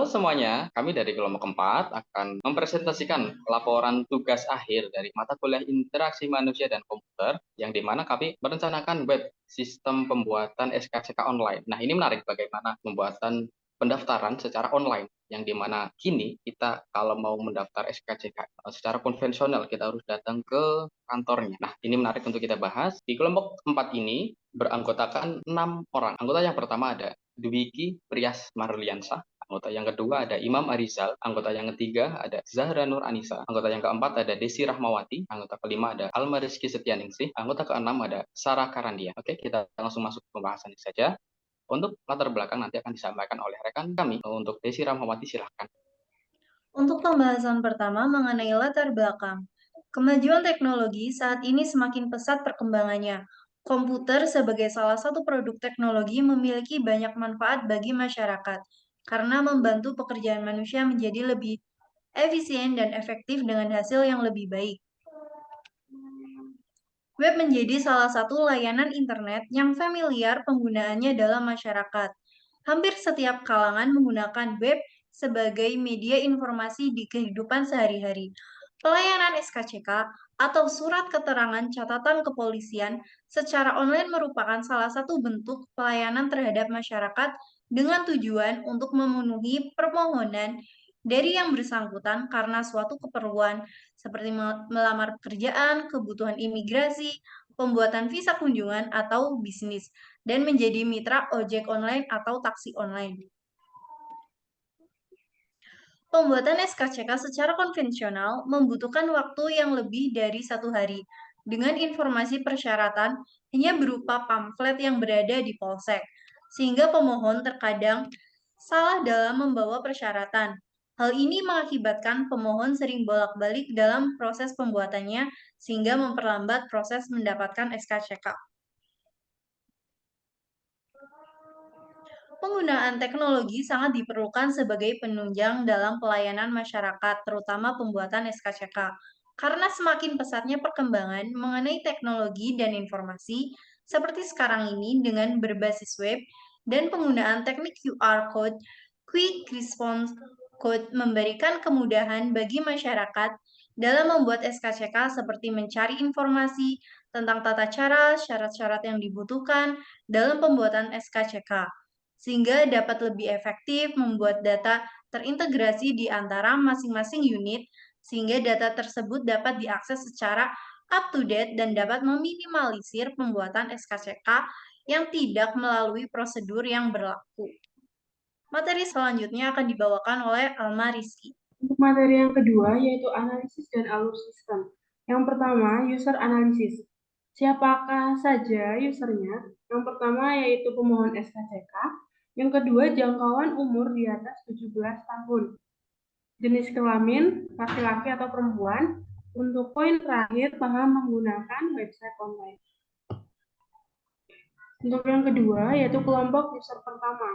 semuanya, kami dari kelompok 4 akan mempresentasikan laporan tugas akhir dari mata kuliah interaksi manusia dan komputer, yang dimana kami merencanakan web sistem pembuatan SKCK online. Nah, ini menarik bagaimana pembuatan pendaftaran secara online, yang dimana kini kita kalau mau mendaftar SKCK secara konvensional, kita harus datang ke kantornya. Nah, ini menarik untuk kita bahas. Di kelompok 4 ini beranggotakan 6 orang. Anggota yang pertama ada Dwiki Prias Marliansa, anggota yang kedua ada Imam Arizal, anggota yang ketiga ada Zahra Nur Anissa, anggota yang keempat ada Desi Rahmawati, anggota kelima ada Alma Rizky Setianingsih, anggota keenam ada Sarah Karandia. Oke, kita langsung masuk ke pembahasan ini saja. Untuk latar belakang nanti akan disampaikan oleh rekan kami. Untuk Desi Rahmawati, silahkan. Untuk pembahasan pertama mengenai latar belakang, kemajuan teknologi saat ini semakin pesat perkembangannya. Komputer sebagai salah satu produk teknologi memiliki banyak manfaat bagi masyarakat karena membantu pekerjaan manusia menjadi lebih efisien dan efektif dengan hasil yang lebih baik. Web menjadi salah satu layanan internet yang familiar penggunaannya dalam masyarakat. Hampir setiap kalangan menggunakan web sebagai media informasi di kehidupan sehari-hari. Pelayanan SKCK atau surat keterangan catatan kepolisian secara online merupakan salah satu bentuk pelayanan terhadap masyarakat dengan tujuan untuk memenuhi permohonan dari yang bersangkutan karena suatu keperluan seperti melamar pekerjaan, kebutuhan imigrasi, pembuatan visa kunjungan atau bisnis, dan menjadi mitra ojek online atau taksi online. Pembuatan SKCK secara konvensional membutuhkan waktu yang lebih dari 1 hari, dengan informasi persyaratan hanya berupa pamflet yang berada di polsek, sehingga pemohon terkadang salah dalam membawa persyaratan. Hal ini mengakibatkan pemohon sering bolak-balik dalam proses pembuatannya, sehingga memperlambat proses mendapatkan SKCK. Penggunaan teknologi sangat diperlukan sebagai penunjang dalam pelayanan masyarakat, terutama pembuatan SKCK. Karena semakin pesatnya perkembangan mengenai teknologi dan informasi, seperti sekarang ini dengan berbasis web dan penggunaan teknik QR Code, Quick Response Code memberikan kemudahan bagi masyarakat dalam membuat SKCK seperti mencari informasi tentang tata cara, syarat-syarat yang dibutuhkan dalam pembuatan SKCK sehingga dapat lebih efektif membuat data terintegrasi di antara masing-masing unit, sehingga data tersebut dapat diakses secara up-to-date dan dapat meminimalisir pembuatan SKCK yang tidak melalui prosedur yang berlaku. Materi selanjutnya akan dibawakan oleh Alma Rizky. Untuk materi yang kedua yaitu analisis dan alur sistem. Yang pertama, user analysis. Siapakah saja usernya? Yang pertama yaitu pemohon SKCK. Yang kedua, jangkauan umur di atas 17 tahun. Jenis kelamin, laki-laki atau perempuan. Untuk poin terakhir, paham menggunakan website online. Untuk yang kedua, yaitu kelompok user pertama.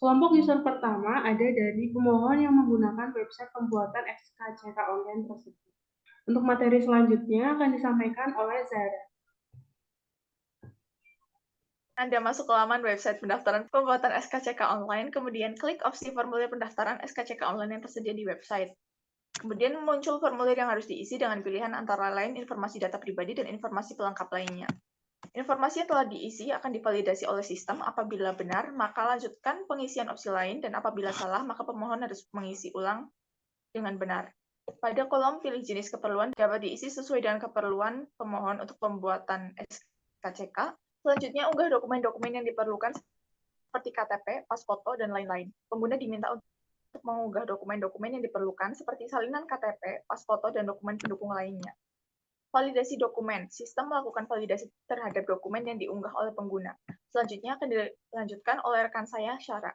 Kelompok user pertama ada dari pemohon yang menggunakan website pembuatan SKCK online tersebut. Untuk materi selanjutnya akan disampaikan oleh Zahra. Anda masuk ke laman website pendaftaran pembuatan SKCK online, kemudian klik opsi formulir pendaftaran SKCK online yang tersedia di website. Kemudian muncul formulir yang harus diisi dengan pilihan antara lain informasi data pribadi dan informasi pelengkap lainnya. Informasi yang telah diisi akan divalidasi oleh sistem. Apabila benar, maka lanjutkan pengisian opsi lain, dan apabila salah, maka pemohon harus mengisi ulang dengan benar. Pada kolom pilih jenis keperluan dapat diisi sesuai dengan keperluan pemohon untuk pembuatan SKCK. Selanjutnya, unggah dokumen-dokumen yang diperlukan seperti KTP, pas foto, dan lain-lain. Pengguna diminta untuk mengunggah dokumen-dokumen yang diperlukan seperti salinan KTP, pas foto, dan dokumen pendukung lainnya. Validasi dokumen. Sistem melakukan validasi terhadap dokumen yang diunggah oleh pengguna. Selanjutnya akan dilanjutkan oleh rekan saya, Syara.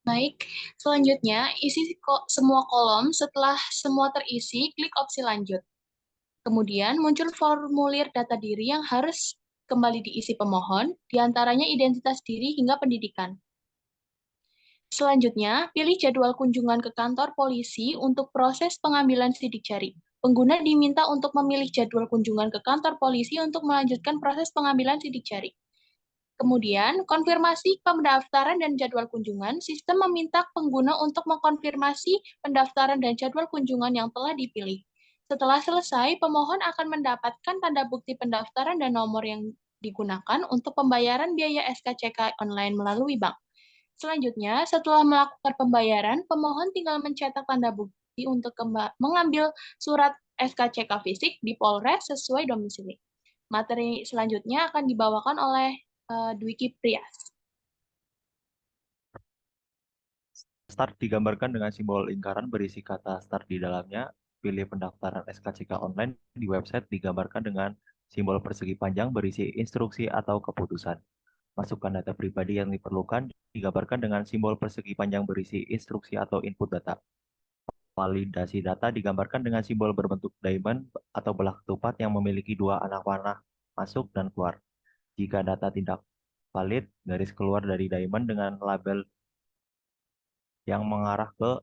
Baik, selanjutnya isi semua kolom. Setelah semua terisi, klik opsi lanjut. Kemudian muncul formulir data diri yang harus kembali diisi pemohon, diantaranya identitas diri hingga pendidikan. Selanjutnya, pilih jadwal kunjungan ke kantor polisi untuk proses pengambilan sidik jari. Pengguna diminta untuk memilih jadwal kunjungan ke kantor polisi untuk melanjutkan proses pengambilan sidik jari. Kemudian, konfirmasi pendaftaran dan jadwal kunjungan. Sistem meminta pengguna untuk mengkonfirmasi pendaftaran dan jadwal kunjungan yang telah dipilih. Setelah selesai, pemohon akan mendapatkan tanda bukti pendaftaran dan nomor yang digunakan untuk pembayaran biaya SKCK online melalui bank. Selanjutnya, setelah melakukan pembayaran, pemohon tinggal mencetak tanda bukti untuk mengambil surat SKCK fisik di Polres sesuai domisili. Materi selanjutnya akan dibawakan oleh Dwiki Prias. Start digambarkan dengan simbol lingkaran berisi kata start di dalamnya. Pilih pendaftaran SKCK online di website digambarkan dengan simbol persegi panjang berisi instruksi atau keputusan. Masukkan data pribadi yang diperlukan digambarkan dengan simbol persegi panjang berisi instruksi atau input data. Validasi data digambarkan dengan simbol berbentuk diamond atau belah ketupat yang memiliki dua anak panah masuk dan keluar. Jika data tidak valid, garis keluar dari diamond dengan label yang mengarah ke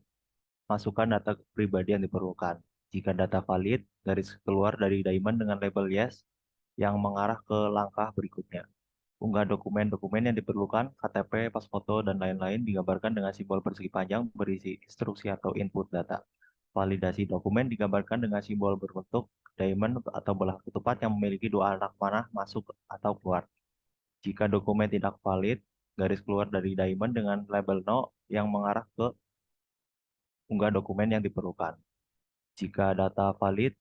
masukkan data pribadi yang diperlukan. Jika data valid, garis keluar dari diamond dengan label yes yang mengarah ke langkah berikutnya. Unggah dokumen-dokumen yang diperlukan, KTP, pas foto, dan lain-lain digambarkan dengan simbol persegi panjang berisi instruksi atau input data. Validasi dokumen digambarkan dengan simbol berbentuk diamond atau belah ketupat yang memiliki dua anak panah masuk atau keluar. Jika dokumen tidak valid, garis keluar dari diamond dengan label no yang mengarah ke unggah dokumen yang diperlukan. Jika data valid,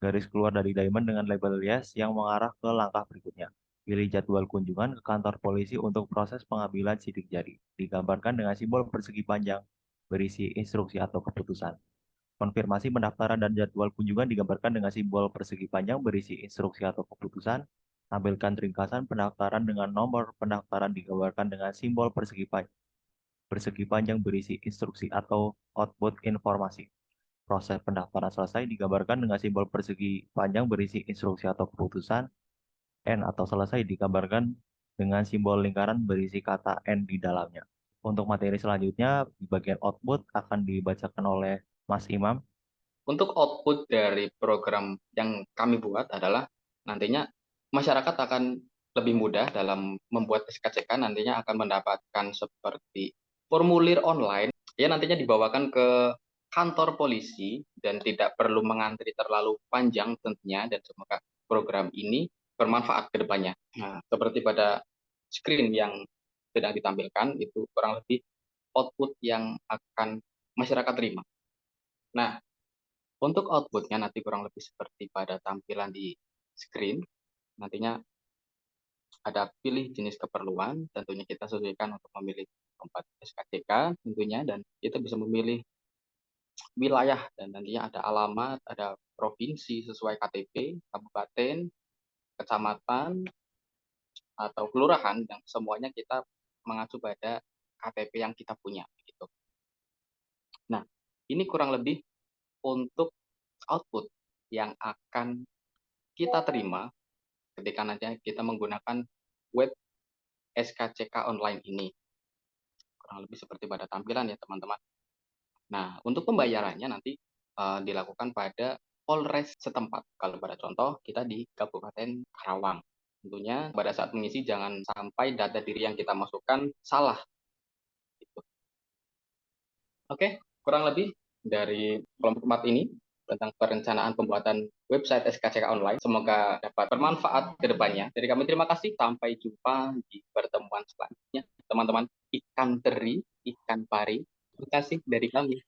garis keluar dari diamond dengan label yes yang mengarah ke langkah berikutnya. Pilih jadwal kunjungan ke kantor polisi untuk proses pengambilan sidik jari. Digambarkan dengan simbol persegi panjang berisi instruksi atau keputusan. Konfirmasi pendaftaran dan jadwal kunjungan digambarkan dengan simbol persegi panjang berisi instruksi atau keputusan. Tampilkan ringkasan pendaftaran dengan nomor pendaftaran digambarkan dengan simbol persegi panjang berisi instruksi atau output informasi. Proses pendaftaran selesai digambarkan dengan simbol persegi panjang berisi instruksi atau keputusan. N atau selesai digambarkan dengan simbol lingkaran berisi kata N di dalamnya. Untuk materi selanjutnya, di bagian output akan dibacakan oleh Mas Imam. Untuk output dari program yang kami buat adalah nantinya masyarakat akan lebih mudah dalam membuat SKCK, nantinya akan mendapatkan seperti formulir online, ya nantinya dibawakan ke kantor polisi dan tidak perlu mengantri terlalu panjang tentunya, dan semoga program ini bermanfaat ke depannya. Nah, seperti pada screen yang sedang ditampilkan, itu kurang lebih output yang akan masyarakat terima. Nah, untuk outputnya nanti kurang lebih seperti pada tampilan di screen, nantinya ada pilih jenis keperluan, tentunya kita sesuaikan untuk memilih tempat SKCK tentunya, dan kita bisa memilih wilayah, dan nantinya ada alamat, ada provinsi sesuai KTP, kabupaten, kecamatan, atau kelurahan, yang semuanya kita mengacu pada KTP yang kita punya. Gitu. Nah, ini kurang lebih untuk output yang akan kita terima ketika nanti kita menggunakan web SKCK online ini. Kurang lebih seperti pada tampilan ya teman-teman. Nah, untuk pembayarannya nanti dilakukan pada Polres setempat. Kalau pada contoh, kita di Kabupaten Karawang. Tentunya pada saat mengisi jangan sampai data diri yang kita masukkan salah. Gitu. Oke, kurang lebih dari kelompok 4 ini tentang perencanaan pembuatan website SKCK online. Semoga dapat bermanfaat ke depannya. Dari kami terima kasih. Sampai jumpa di pertemuan selanjutnya. Teman-teman, ikan teri, ikan pari. Terima kasih dari kami.